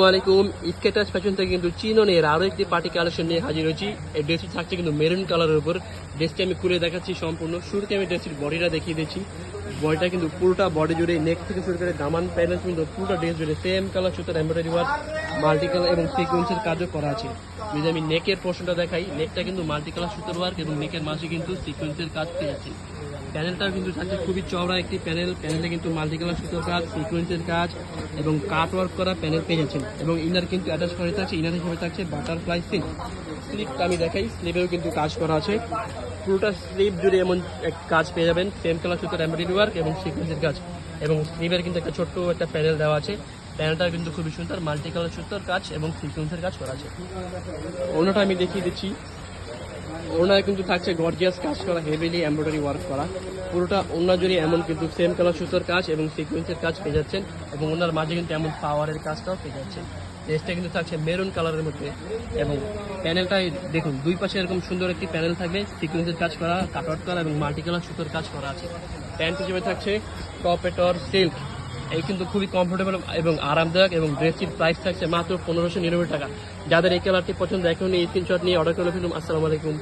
আসসালামাইকুম। স্কেটাস ফ্যাশন থেকে কিন্তু চিননের আরো একটি পার্টি কালেকশন নিয়ে হাজির হয়েছি। এই ড্রেসটি থাকছে কিন্তু মেরুন কালারের উপর। ড্রেসটি আমি খুলে দেখাচ্ছি সম্পূর্ণ। শুরুতে আমি ড্রেসটির বডিটা দেখিয়ে দিচ্ছি। বডিটা কিন্তু পুরোটা বডি জুড়ে নেক থেকে শুরু করে দামান প্যানেল কিন্তু পুরোটা ড্রেস জুড়ে সেম কালার সুতার এমব্রয়ডারি ওয়ার্ক, মাল্টি কালার এবং সিকোয়েন্সের কাজও করা আছে। যদি আমি নেকের পোর্শনটা দেখাই, নেকটা কিন্তু মাল্টি কালার সুতার ওয়ার্ক এবং নেকের মাঝে কিন্তু সিকোয়েন্সের কাজ পেয়ে যাচ্ছে। প্যানেলটাও কিন্তু থাকছে খুবই চওড়া একটি প্যানেল। প্যানেলে কিন্তু মাল্টি কালার সুতোর কাজ, সিকোয়েন্সের কাজ এবং কাট ওয়ার্ক করা প্যানেল পেয়ে যাচ্ছেন। এবং ইনার কিন্তু অ্যাটাচ করা থাকছে, ইনার হিসেবে থাকছে বাটারফ্লাই সিল্ক। স্লিপটা আমি দেখাই, স্লিপেও কিন্তু কাজ করা আছে। পুরোটা স্লিপ জুড়ে এমন এক কাজ পেয়ে যাবেন, সেম কালার সুতোর এমব্রয়ডারি ওয়ার্ক এবং সিকোয়েন্সের কাজ। এবং স্লিপের কিন্তু একটা ছোট্ট একটা প্যানেল দেওয়া আছে। প্যানেলটা কিন্তু খুবই সুন্দর, মাল্টি কালার সুতোর কাজ এবং সিকোয়েন্সের কাজ করা আছে। অন্যটা আমি দেখিয়ে দিচ্ছি। ওনায় কিন্তু থাকছে গর্জিয়াস কাজ করা, হেভিলি এমব্রয়ডারি ওয়ার্ক করা। পুরোটা ওনার জুড়ে এমন কিন্তু সেম কালার সুতোর কাজ এবং সিকোয়েন্সের কাজ পেয়ে যাচ্ছেন। এবং ওনার মাঝে কিন্তু এমন পাওয়ারের কাজটাও পেয়ে যাচ্ছেন। ড্রেসটা কিন্তু থাকছে মেরুন কালারের মধ্যে। এবং প্যানেলটাই দেখুন, দুই পাশে এরকম সুন্দর একটি প্যানেল থাকবে, সিকোয়েন্সের কাজ করা, কাটআউট করা এবং মাল্টি কালার সুতোর কাজ করা আছে। প্যান্ট হিসেবে থাকছে টপেটর সিল্ক। এই কিন্তু খুবই কমফোর্টেবল এবং আরামদায়ক। এবং ড্রেসটির প্রাইস থাকছে মাত্র 1599 টাকা। যাদের এই কালারটি পছন্দ, এখন স্ক্রিনশট নিয়ে অর্ডার করে ফেলুন। আসসালামু আলাইকুম।